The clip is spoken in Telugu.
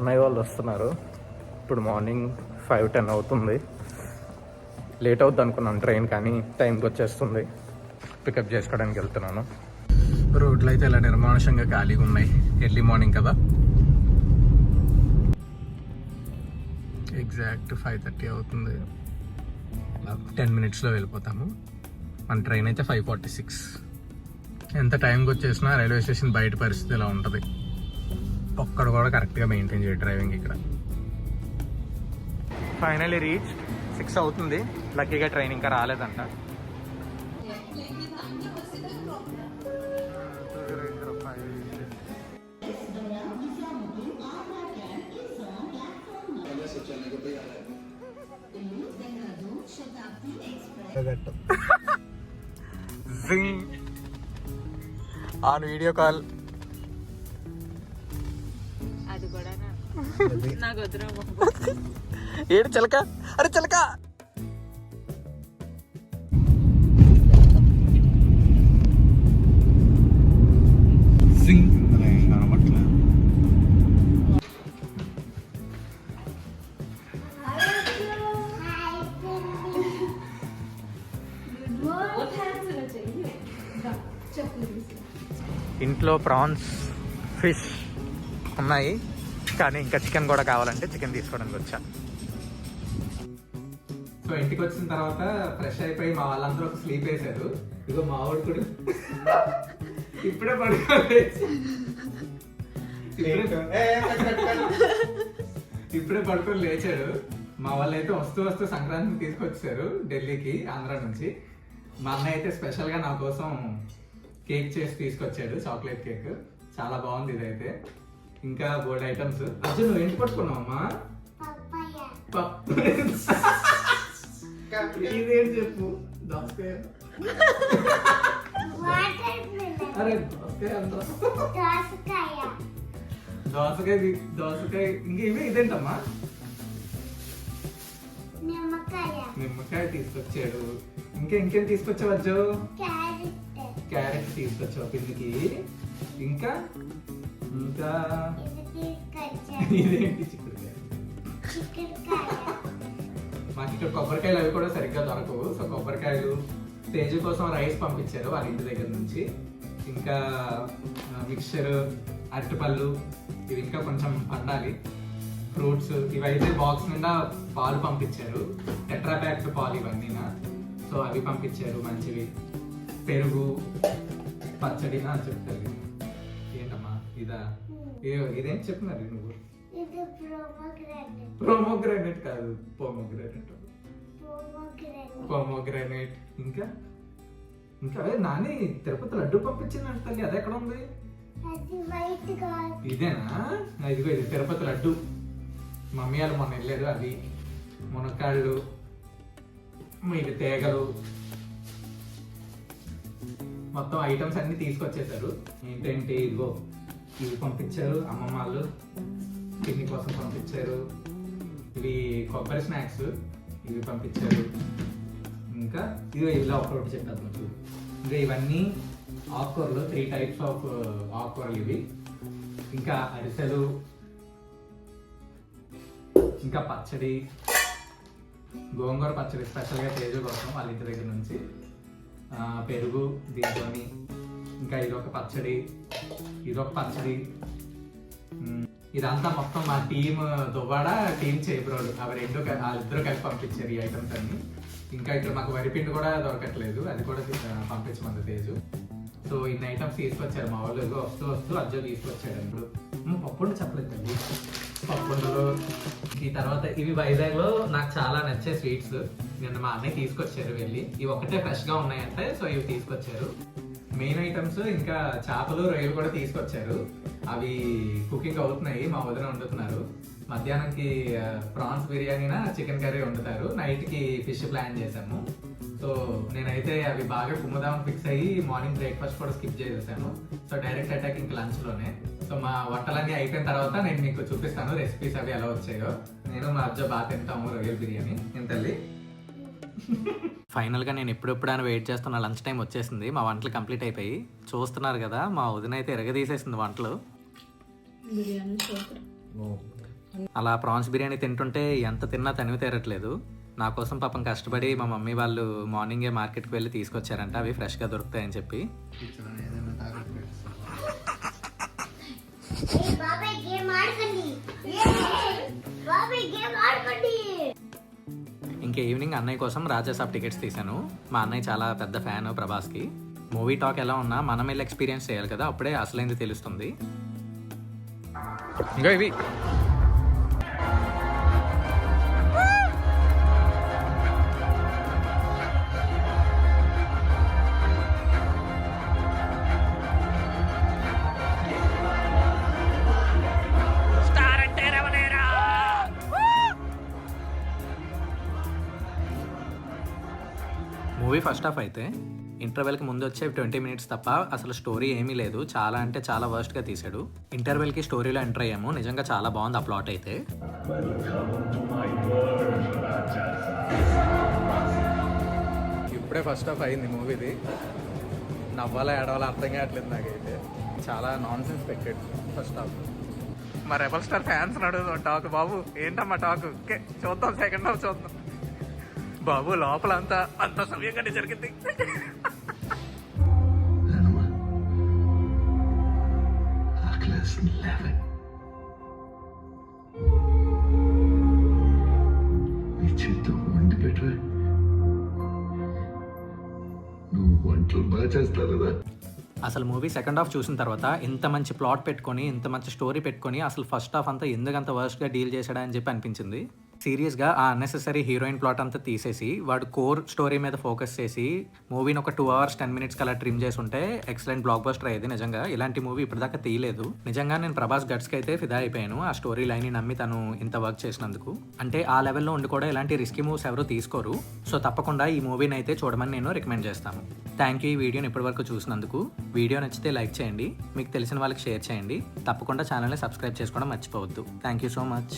అన్నయ్య వాళ్ళు వస్తున్నారు. ఇప్పుడు మార్నింగ్ 5:10 అవుతుంది. లేట్ అవుద్ది అనుకున్నాను ట్రైన్, కానీ టైంకి వచ్చేస్తుంది. పికప్ చేసుకోవడానికి వెళ్తున్నాను. రోడ్లు అయితే ఇలా నిర్మానుషంగా ఖాళీగా ఉన్నాయి. ఎర్లీ మార్నింగ్ కదా. ఎగ్జాక్ట్ 5:30 అవుతుంది. 10 minutesలో వెళ్ళిపోతాము. మన ట్రైన్ అయితే 5:46. ఎంత టైంకి వచ్చేసినా రైల్వే స్టేషన్ బయట పరిస్థితి ఇలా ఉంటుంది. ఒక్కడ కూడా కరెక్ట్గా మెయింటైన్ చేయ డ్రైవింగ్ ఇక్కడ. ఫైనలీ రీచ్ 6 అవుతుంది. లక్కీగా ట్రైన్ ఇంకా రాలేదంట. On video call. అది కూడా నాకు వద్దురా ఏడు చిలక, అరే చిలక. ఇంట్లో ప్రాన్స్, ఫిష్ ఉన్నాయి, కానీ ఇంకా చికెన్ కూడా కావాలంటే చికెన్ తీసుకోవడానికి వచ్చా. సో ఇంటికి వచ్చిన తర్వాత ఫ్రెష్ అయిపోయి మా వాళ్ళందరూ ఒక స్లీప్ వేశారు. ఇదిగో మా వాడు కూడా ఇప్పుడే పడుకొని లేచాడు. మా వాళ్ళు అయితే వస్తూ వస్తూ సంక్రాంతిని తీసుకొచ్చారు ఢిల్లీకి, ఆంధ్ర నుంచి. మా అన్నయ్య అయితే స్పెషల్గా నా కోసం కేక్ చేసి తీసుకొచ్చాడు, చాక్లెట్ కేక్. చాలా బాగుంది ఇదైతే. ఇంకా బోల్డ్ ఐటమ్స్. అసలు నువ్వు ఏంటి పట్టుకున్నావు అమ్మా? ఇదేంటి చెప్పు. దోసకాయ. అరే దోసకాయ దోసకాయ. ఇంకా ఇవే. ఇదేంటమ్మా? నిమ్మకాయ తీసుకొచ్చాడు. ఇంకేం తీసుకొచ్చావు అజ్జో? క్యారెట్ తీసుకొచ్చావు పిన్నికి. ఇంకా ఇంకా ఇదేంటి? చిక్కుడుకాయ. మాకు ఇక్కడ కొబ్బరికాయలు అవి కూడా సరిగ్గా దొరకవు. సో కొబ్బరికాయలు, తేజు కోసం రైస్ పంపించారు వాళ్ళ ఇంటి దగ్గర నుంచి. ఇంకా మిక్చర్, అరటిపళ్ళు, ఇవి ఇంకా కొంచెం పండాలి. ఫ్రూట్స్ ఇవైతే బాక్స్ నిండా పాలు పంపించారు, టెట్రా ప్యాక్ పాలు ఇవన్నీనా. సో అవి పంపించారు మంచివి. పెరుగు, పచ్చడి చెప్తారు. ఏంటమ్మా ఇదా? ఇదేం చెప్తున్నారు నువ్వు? ప్రోమోగ్రానైట్ కాదు, పోమోగ్రానైట్. ఇంకా అదే నాని తిరుపతి లడ్డు పంపించింది తల్లి. అది ఎక్కడ ఉంది? ఇదేనా? ఇదిగో ఇది తిరుపతి లడ్డు. మమ్మీ వాళ్ళు మొన్న వెళ్ళారు. అవి మునక్కాళ్ళు, ఇది తేగలు, మొత్తం ఐటమ్స్ అన్ని తీసుకొచ్చేసారు. ఏంటంటే ఇదిగో ఇవి పంపించారు అమ్మమ్మ వాళ్ళు, పిన్ని కోసం పంపించారు. ఇవి కొబ్బరి స్నాక్స్, ఇవి పంపించారు. ఇంకా ఇదిగో ఇలా ఒకటి చెప్పారు చూడు. ఇంకా ఇవన్నీ ఆకుకూరలు, 3 types ఆఫ్ ఆకుకూరలు ఇవి. ఇంకా అరిసెలు, ఇంకా పచ్చడి, గోంగూర పచ్చడి స్పెషల్గా తేజు కోసం వాళ్ళ ఇంటి దగ్గర నుంచి. పెరుగు దీంతోని. ఇంకా ఇదొక పచ్చడి, ఇదంతా మొత్తం మా టీమ్ దువ్వాడ, టీమ్ చేబ్రోలు, వాళ్ళిద్దరూ కలిపి పంపించారు ఈ ఐటమ్స్ అన్ని. ఇంకా ఇక్కడ మాకు వరిపిండి కూడా దొరకట్లేదు, అది కూడా పంపించమంది తేజు. సో ఇన్ని ఐటమ్స్ తీసుకొచ్చారు మా వాళ్ళు. వస్తూ అజ్జో తీసుకొచ్చాడు. ఇప్పుడు పప్పుండు చెప్పలేదు. పప్పుండలు. ఈ తర్వాత ఇవి వైజాగ్లో నాకు చాలా నచ్చే స్వీట్స్. నిన్న మా అన్నయ్య తీసుకొచ్చారు వెళ్ళి. ఇవి ఒకటే ఫ్రెష్గా ఉన్నాయంటే, సో ఇవి తీసుకొచ్చారు. మెయిన్ ఐటమ్స్ ఇంకా చేపలు, రొయ్యలు కూడా తీసుకొచ్చారు. అవి కుకింగ్ అవుతున్నాయి, మా వదిన వండుతున్నారు. మధ్యాహ్నంకి ప్రాన్స్ బిర్యానీనా చికెన్ కర్రీ వండుతారు. నైట్కి ఫిష్ ప్లాన్ చేశాము. సో నేనైతే అవి బాగా కుమ్ముదామని ఫిక్స్ అయ్యి మార్నింగ్ బ్రేక్ఫాస్ట్ కూడా స్కిప్ చేసేసాను. సో డైరెక్ట్ అటాక్ ఇంక లంచ్లోనే. సో మా వంటలన్నీ అయిపోయిన తర్వాత నేను మీకు చూపిస్తాను రెసిపీస్ అవి ఎలా వచ్చాయో. నేను మా అజ్జో బాగా తింటాము రొయ్యల బిర్యానీ. ఏం తల్లి? ఫైనల్గా నేను ఎప్పుడెప్పుడైనా వెయిట్ చేస్తున్న లంచ్ టైం వచ్చేసింది. మా వంటలు కంప్లీట్ అయిపోయి చూస్తున్నారు కదా. మా వదిన అయితే ఎరగదీసేసింది వంటలు. అలా ప్రాన్స్ బిర్యానీ తింటుంటే ఎంత తిన్నా తనివి తీరట్లేదు. నా కోసం పాపం కష్టపడి మా మమ్మీ వాళ్ళు మార్నింగే మార్కెట్కి వెళ్ళి తీసుకొచ్చారంట, అవి ఫ్రెష్గా దొరుకుతాయని చెప్పి. ఇంకా ఈవినింగ్ అన్నయ్య కోసం రాజాసాబ్ టికెట్స్ తీశాను. మా అన్నయ్య చాలా పెద్ద ఫ్యాన్ ప్రభాస్కి. మూవీ టాక్ ఎలా ఉన్నా మనం వెళ్ళి ఎక్స్పీరియన్స్ చేయాలి కదా, అప్పుడే అసలైంది తెలుస్తుంది. ఇంకా ఇవి మూవీ ఫస్ట్ హాఫ్ అయితే ఇంటర్వెల్కి ముందు వచ్చే 20 minutes తప్ప అసలు స్టోరీ ఏమీ లేదు. చాలా అంటే చాలా వర్స్ట్గా తీశాడు. ఇంటర్వెల్కి స్టోరీలో ఎంటర్ అయ్యాము. నిజంగా చాలా బాగుంది ఆ ప్లాట్ అయితే. ఇప్పుడే ఫస్ట్ హాఫ్ అయింది మూవీది. నవ్వాలా ఏడవాలా అర్థం కావట్లేదు నాకైతే. చాలా నాన్ సెన్స్ పెట్టాడు ఫస్ట్ హాఫ్. మా రెబల్ స్టార్ ఫ్యాన్స్ అడుగుతాం టాక్. బాబు ఏంటమ్మా టాక్? ఓకే చూద్దాం, సెకండ్ హాఫ్ చూద్దాం బాబు. లోపల అంత సమయంగానే జరిగింది. అసలు మూవీ సెకండ్ హాఫ్ చూసిన తర్వాత ఇంత మంచి ప్లాట్ పెట్టుకొని, ఇంత మంచి స్టోరీ పెట్టుకొని అసలు ఫస్ట్ హాఫ్ అంతా ఎందుకంత వర్స్ట్గా డీల్ చేశాడా అని చెప్పి అనిపించింది. సీరియస్గా ఆ అన్నెసెసరీ హీరోయిన్ ప్లాట్ అంతా తీసేసి వాడు కోర్ స్టోరీ మీద ఫోకస్ చేసి మూవీని ఒక 2 hours 10 minutes అలా ట్రిమ్ చేసి ఉంటే ఎక్సలెంట్ బ్లాక్ బస్టర్ అయ్యేది. నిజంగా ఇలాంటి మూవీ ఇప్పటిదాకా తీయలేదు. నిజంగా నేను ప్రభాస్ గట్స్కి అయితే ఫిదా అయిపోయాను ఆ స్టోరీ లైన్ని నమ్మి తను ఇంత వర్క్ చేసినందుకు. అంటే ఆ లెవెల్లో ఉండి కూడా ఇలాంటి రిస్కీ మూవ్స్ ఎవరు తీసుకోరు. సో తప్పకుండా ఈ మూవీని అయితే చూడమని నేను రికమెండ్ చేస్తాను. థ్యాంక్ యూ ఈ వీడియోని ఇప్పటివరకు చూసినందుకు. వీడియో నచ్చితే లైక్ చేయండి, మీకు తెలిసిన వాళ్ళకి షేర్ చేయండి. తప్పకుండా ఛానల్ని సబ్స్క్రైబ్ చేసుకోవడం మర్చిపోవద్దు. Thank you so much.